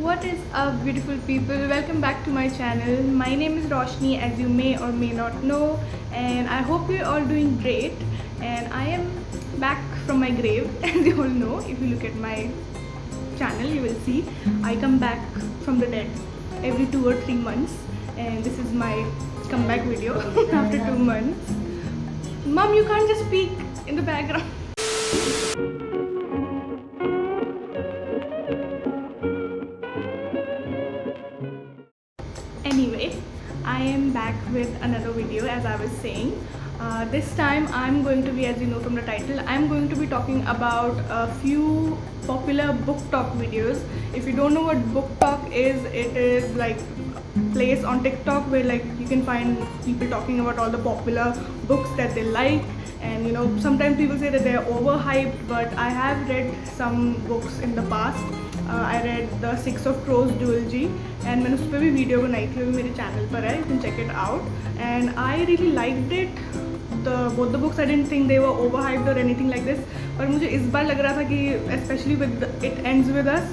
What is up, beautiful people? Welcome back to my channel. My name is Roshni, as you may or may not know, and I hope you're all doing great. And I am back from my grave, as you all know. If you look at my channel, you will see I come back from the dead every 2 or 3 months, and this is my comeback video after 2 months. Mom, you can't just speak in the background. Anyway, I am back with another video, as I was saying. This time I'm going to be, as you know from the title, I'm going to be talking about a few popular BookTok videos. If you don't know what BookTok is, it is like a place on TikTok where like you can find people talking about all the popular books that they like. And you know, sometimes people say that they are overhyped, but I have read some books in the past. I read the 6 of Crows duology, and मैंने उस पर भी video बनाई थी, वो भी मेरे channel पर है, you can check it out. And I really liked it. Both the books, I didn't think they were overhyped or anything like this. पर मुझे इस बार लग रहा था कि especially with It Ends With Us,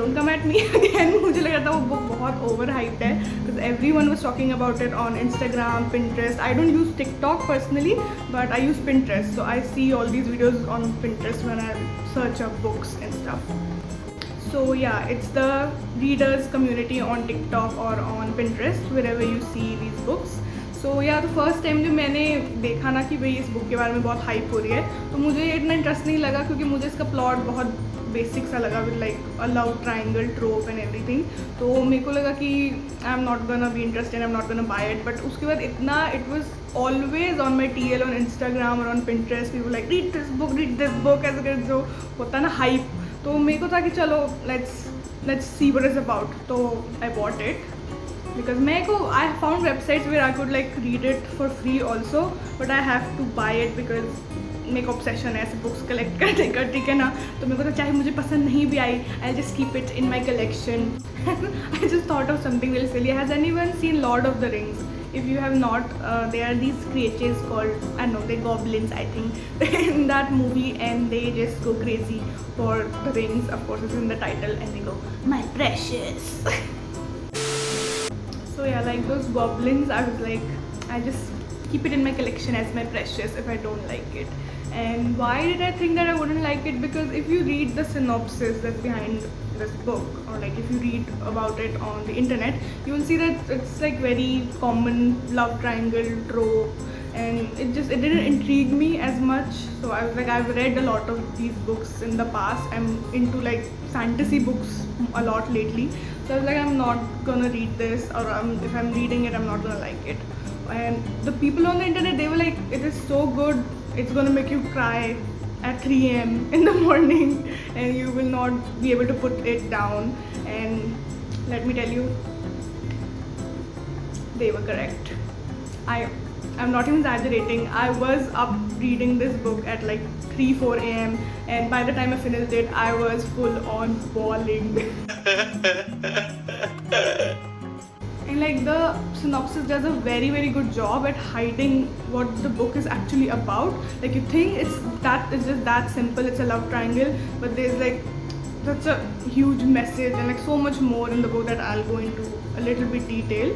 don't come at me again, मुझे लग रहा था वो book बहुत overhyped है, because everyone was talking about it on Instagram, Pinterest. I don't use TikTok personally, but I use Pinterest, so I see all these videos on Pinterest when I search up books and stuff. So yeah, it's the readers community on TikTok or on Pinterest, wherever you see these books. So yeah, the first time जब मैंने देखा ना कि भाई इस book के बारे में बहुत हाइप हो रही है, तो मुझे इतना इंटरेस्ट नहीं लगा, क्योंकि मुझे इसका प्लॉट बहुत बेसिक सा लगा, with like a love triangle trope and everything. तो मेरे को लगा कि I am not gonna be interested, I am not gonna buy it. But उसके बाद इतना, it was always on my TL on Instagram और on Pinterest. People like read this book ऐसे कर, जो होता है ना हाइप. तो मेरे को था कि चलो let's see what is about. तो आई बॉट इट बिकॉज मेरे को, I found websites where I could like read it for free also, but I have to buy it because मेरे को ऑब्सेशन है ऐसे बुक्स कलेक्ट करने का, ठीक है ना. तो मेरे को तो चाहे मुझे पसंद नहीं भी आई, I just keep it in my collection. I just thought of something very silly. Has anyone seen Lord of the Rings? If you have not, there are these creatures called, I don't know, they're goblins, I think, in that movie, and they just go crazy for the rings. Of course, it's in the title, and they go, my precious. So yeah, like those goblins, I was like, I just keep it in my collection as my precious if I don't like it. And why did I think that I wouldn't like it? Because if you read the synopsis that's behind this book, or like if you read about it on the internet, you will see that it's like very common love triangle trope, and it didn't intrigue me as much. So I was like, I've read a lot of these books in the past. I'm into like fantasy books a lot lately, so I was like, I'm not gonna read this, or if I'm reading it, I'm not gonna like it. And the people on the internet, they were like, it is so good, it's gonna make you cry at 3 AM in the morning, and you will not be able to put it down. And let me tell you, they were correct. I'm not even exaggerating. I was up reading this book at like 3-4 AM, and by the time I finished it, I was full on bawling. And like the synopsis does a very good job at hiding what the book is actually about. Like you think it's just that simple, it's a love triangle, but there's like such a huge message and like so much more in the book that I'll go into a little bit detail.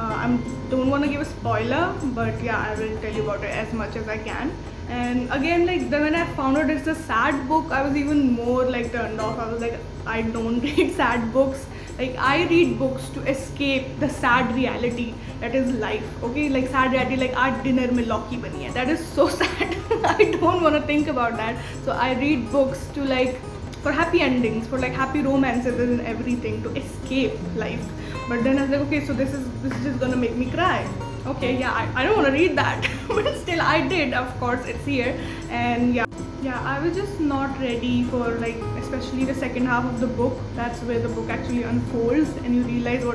I don't want to give a spoiler, but yeah, I will tell you about it as much as I can. And again, like when I found out it's a sad book, I was even more like turned off. I was like, I don't read sad books. Like I read books to escape the sad reality that is life. Okay, like sad reality, like आज dinner में लौकी बनी है, that is so sad. I don't want to think about that. So I read books to like, for happy endings, for like happy romances and everything, to escape life. But then I was like, okay, so this is just gonna make me cry. Okay, yeah, I don't want to read that. But still I did, of course, it's here. And yeah, I was just not ready for like, especially the second half of the book. That's where the book actually unfolds and you realize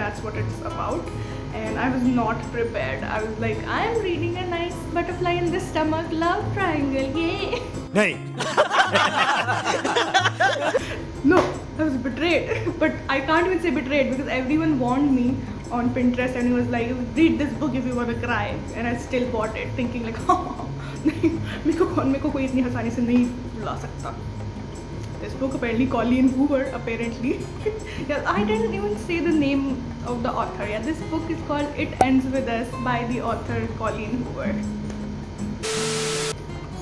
that's what it's about. And I was not prepared. I was like, I'm reading a nice butterfly in the stomach love triangle, yay. Nay. No, I was betrayed. But I can't even say betrayed, because everyone warned me on Pinterest and he was like, read this book if you want to cry. And I still bought it thinking like, oh, मेरे को कोई इतनी आसानी से नहीं बुला सकता. this book, apparently Colleen Hoover, apparently. Yeah, I didn't even say the name of the author. Yeah, this book is called It Ends With Us by the author Colleen Hoover.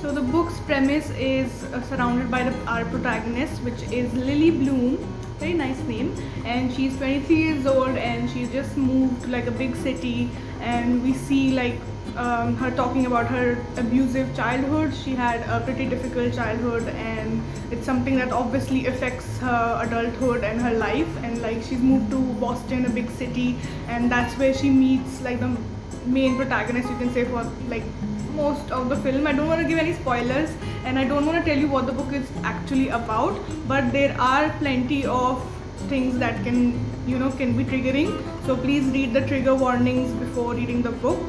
So the book's premise is surrounded by our protagonist, which is Lily Bloom, very nice name, and she's 23 years old and she just moved to like a big city, and we see like her talking about her abusive childhood. She had a pretty difficult childhood, and it's something that obviously affects her adulthood and her life, and like she's moved to Boston, a big city, and that's where she meets like the main protagonist, you can say, for like most of the film. I don't want to give any spoilers and I don't want to tell you what the book is actually about, but there are plenty of things that can be triggering, so please read the trigger warnings before reading the book.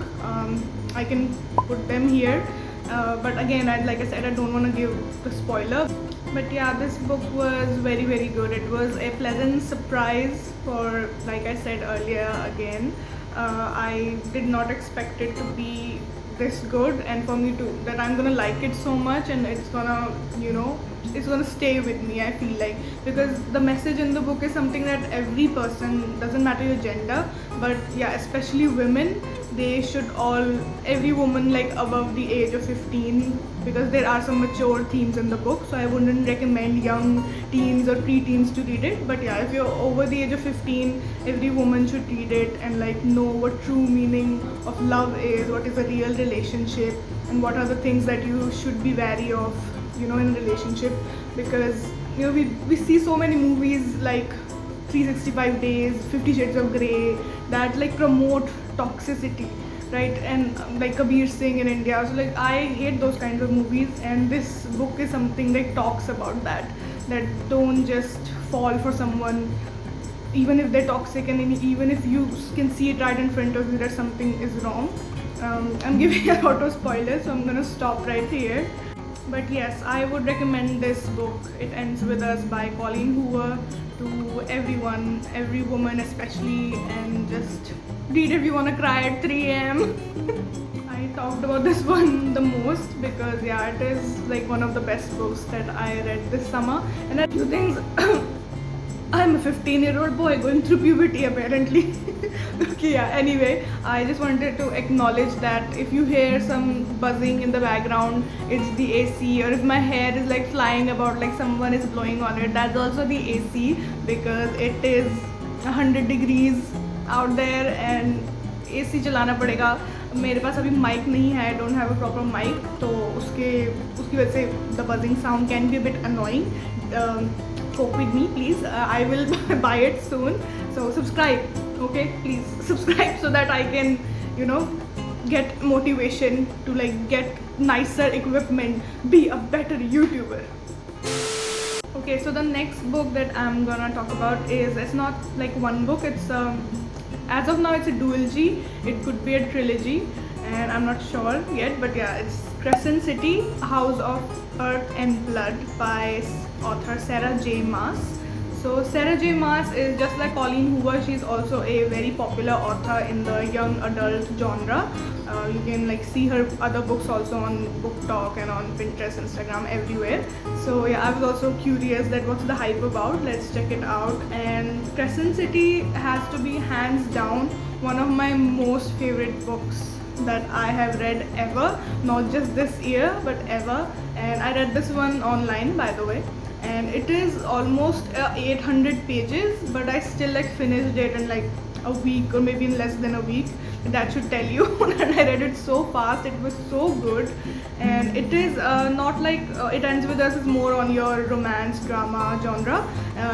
I can put them here, but again, like I said, I don't want to give the spoiler. But yeah, this book was very, very good. It was a pleasant surprise for, like I said earlier, again, I did not expect it to be this good, and for me to that I'm gonna like it so much, and it's gonna it's gonna stay with me, I feel like, because the message in the book is something that every person, doesn't matter your gender, but yeah, especially women, they should every woman like above the age of 15, because there are some mature themes in the book, so I wouldn't recommend young teens or pre-teens to read it. But yeah, if you're over the age of 15, every woman should read it and like know what true meaning of love is, what is a real relationship, and what are the things that you should be wary of in a relationship, because we see so many movies like 365 Days, 50 Shades of Grey, that like promote toxicity, right? And like Kabir Singh in India, so like I hate those kinds of movies, and this book is something that talks about that don't just fall for someone even if they're toxic, and even if you can see it right in front of you that something is wrong. I'm giving a lot of spoilers, so I'm gonna stop right here. But yes, I would recommend this book, It Ends With Us by Colleen Hoover, to everyone, every woman especially, and just read if you want to cry at 3 a.m. I talked about this one the most because yeah, it is like one of the best books that I read this summer, and a few things. I'm a 15-year-old boy going through puberty apparently. Okay, yeah, anyway, I just wanted to acknowledge that if you hear some buzzing in the background, it's the AC, or if my hair is like flying about like someone is blowing on it, that's also the AC, because it is 100 degrees out there and AC चलाना पड़ेगा. मेरे पास अभी mic नहीं है, I don't have a proper mic, तो उसकी वजह से the buzzing sound can be a bit annoying. Cope with me, please. I will buy it soon, so subscribe, okay? Please subscribe so that I can get motivation to like get nicer equipment, be a better YouTuber. Okay, so the next book that I'm gonna talk about it's not like one book, it's as of now it's a duology, it could be a trilogy, and I'm not sure yet, but yeah, it's Crescent City, House of Earth and Blood by author Sarah J. Maas. So Sarah J. Maas is just like Colleen Hoover, she's also a very popular author in the young adult genre. You can like see her other books also on BookTok and on Pinterest, Instagram, everywhere. So yeah, I was also curious that what's the hype about. Let's check it out. And Crescent City has to be hands down one of my most favorite books that I have read ever, not just this year but ever. And I read this one online, by the way, and it is almost 800 pages, but I still like finished it in like a week or maybe in less than a week. That should tell you that I read it so fast. It was so good, and it is not like It Ends With Us is more on your romance drama genre.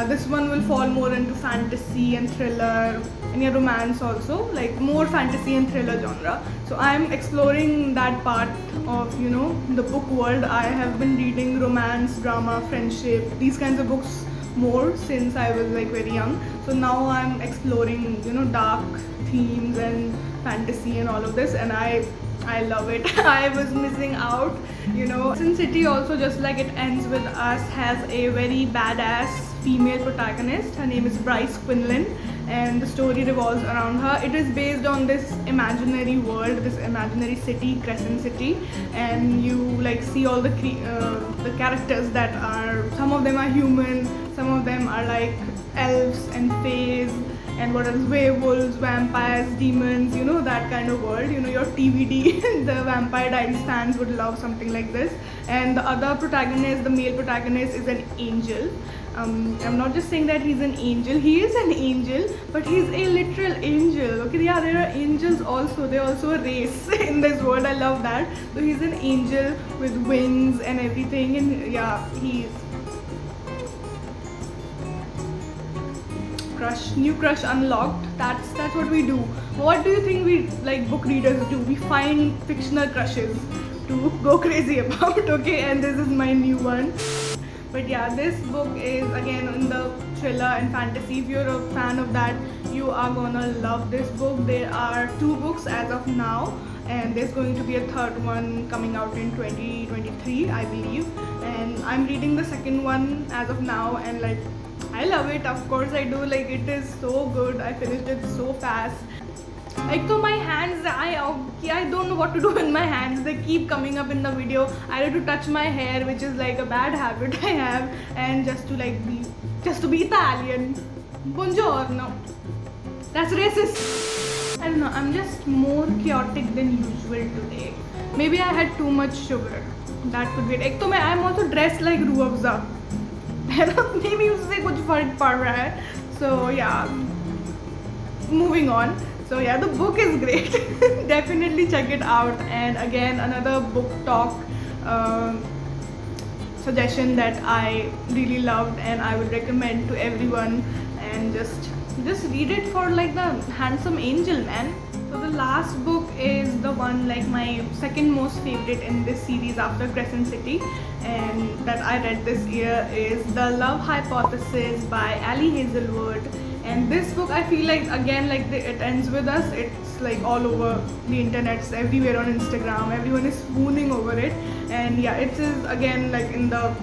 This one will fall more into fantasy and thriller, and yeah, romance also, like more fantasy and thriller genre. So I'm exploring that part of the book world. I have been reading romance, drama, friendship, these kinds of books more since I was like very young. So now I'm exploring dark themes and fantasy and all of this, and I love it. I was missing out. Sin City also, just like It Ends With Us, has a very badass female protagonist. Her name is Bryce Quinlan, and the story revolves around her. It is based on this imaginary world, this imaginary city, Crescent City, and you like see all the characters that are, some of them are human, some of them are like elves and fays, and what else, werewolves, vampires, demons, you know, that kind of world. You know, your TVD, the Vampire Diaries fans would love something like this. And the other protagonist, the male protagonist, is an angel. I'm not just saying that he's an angel, he is an angel, but he's a literal angel. Okay, yeah, there are angels also, they're also a race in this world. I love that. So he's an angel with wings and everything, and yeah, he's new crush unlocked. That's what we do. What do you think we like book readers do? We find fictional crushes to go crazy about. Okay, and this is my new one. But yeah, this book is again in the thriller and fantasy. If you're a fan of that, you are gonna love this book. There are 2 books as of now, and there's going to be a third one coming out in 2023, I believe. And I'm reading the second one as of now, and like, I love it. Of course I do. Like, it is so good. I finished it so fast. Like, so my hands, I don't know what to do with my hands. They keep coming up in the video. I had to touch my hair, which is like a bad habit I have, and just to be Italian. Buongiorno. That's racist. I don't know. I'm just more chaotic than usual today. Maybe I had too much sugar. That could be it. I'm also dressed like Ruh Afza. maybe उससे कुछ फर्क पड़ रहा है. So yeah, moving on. So yeah, the book is great. Definitely check it out. And again, another BookTok suggestion that I really loved and I would recommend to everyone. And just read it for like the handsome angel, man. So the last book is the one, like my second most favorite in this series after Crescent City, and that I read this year is The Love Hypothesis by Ali Hazelwood. And this book, I feel like, again, like it ends with us. It's like all over the internet, it's everywhere on Instagram, everyone is swooning over it. And yeah, it is again like in the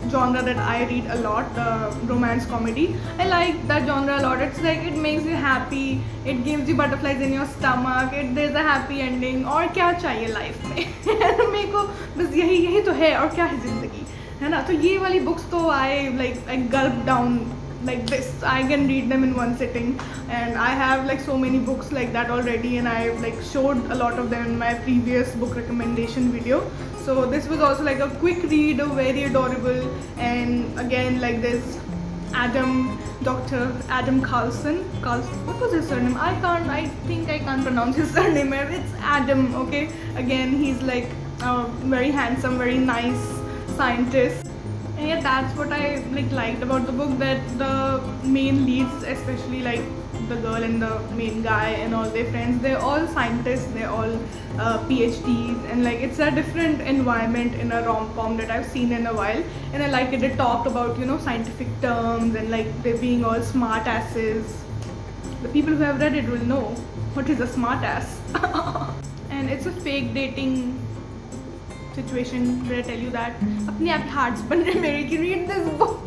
genre that I read a lot, the romance comedy. I like that genre a lot. It's like it makes you happy, it gives you butterflies in your stomach, there's a happy ending. और क्या चाहिए life में? मेरे को बस यही तो है, और क्या है जिंदगी, है ना? तो ये वाली books तो I gulp down like this. I can read them in one sitting, and I have like so many books like that already, and I like showed a lot of them in my previous book recommendation video. So this was also like a quick read, very adorable. And again, like this Dr. Adam Carlson, what was his surname? I think I can't pronounce his surname. It's Adam, okay? Again, he's like a very handsome, very nice scientist. And yeah, that's what I liked about the book, that the main leads, especially like the girl and the main guy and all their friends, they're all scientists, they're all PhDs, and like it's a different environment in a rom-com that I've seen in a while. And I liked it. They talked about, you know, scientific terms, and like they're being all smart asses. The people who have read it will know what is a smart ass. And it's a fake dating situation where I tell you that अपने आप hearts बन रहे मेरे कि read this book.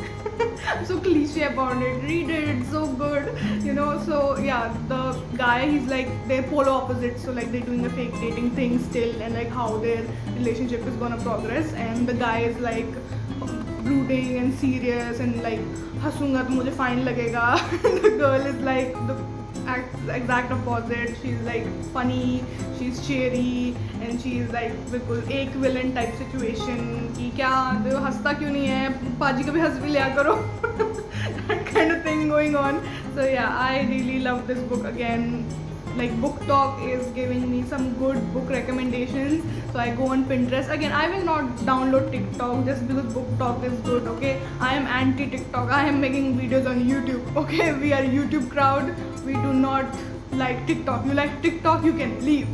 I'm so cliche about it. Read it, it's so good, you know. So yeah, the guy, he's like, they're polar opposites, so like they're doing a fake dating thing still, and like how their relationship is gonna progress. And the guy is like brooding and serious and like हंसूंगा तो मुझे fine लगेगा. The girl is like the exact opposite. She's like funny, she's cheery, and she's like बिल्कुल एक villain type situation कि क्या वो हंसता क्यों नहीं है, पाजी कभी हंस भी लिया करो. That kind of thing going on. So yeah, I really love this book. Again, like BookTok is giving me some good book recommendations, so I go on Pinterest. Again, I will not download TikTok just because BookTok is good, okay? I am anti TikTok. I am making videos on YouTube, okay? We are YouTube crowd. We do not like TikTok. You like TikTok, you can leave.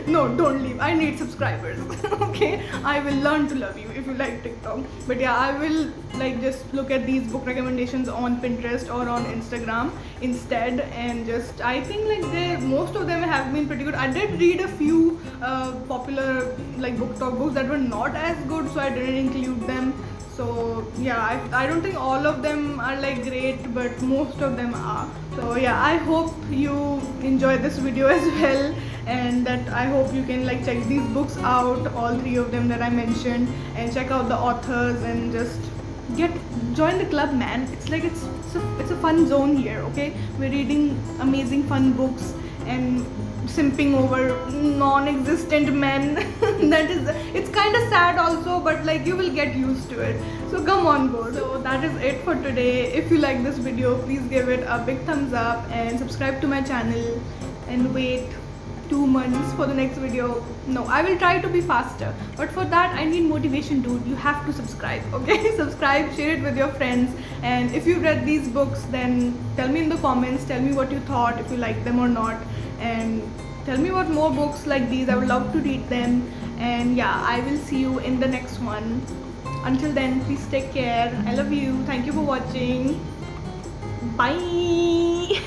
No, don't leave. I need subscribers. Okay, I will learn to love you if you like TikTok. But yeah, I will like just look at these book recommendations on Pinterest or on Instagram instead, and just I think like most of them have been pretty good. I did read a few popular like BookTok books that were not as good, so I didn't include them. So yeah, I don't think all of them are like great, but most of them are. So yeah, I hope you enjoy this video as well, and that I hope you can like check these books out, all three of them that I mentioned, and check out the authors and just join the club, man. It's like it's a fun zone here. Okay, we're reading amazing fun books and simping over non-existent men. It's kind of sad also, but like you will get used to it, so come on board. So that is it for today. If you like this video, please give it a big thumbs up and subscribe to my channel, and wait 2 months for the next video. No, I will try to be faster, but for that I need motivation, dude. You have to subscribe, okay? Subscribe, share it with your friends, and if you've read these books, then tell me in the comments, tell me what you thought, if you like them or not, and tell me what more books like these. I would love to read them. And yeah, I will see you in the next one. Until then, please take care. I love you. Thank you for watching. Bye.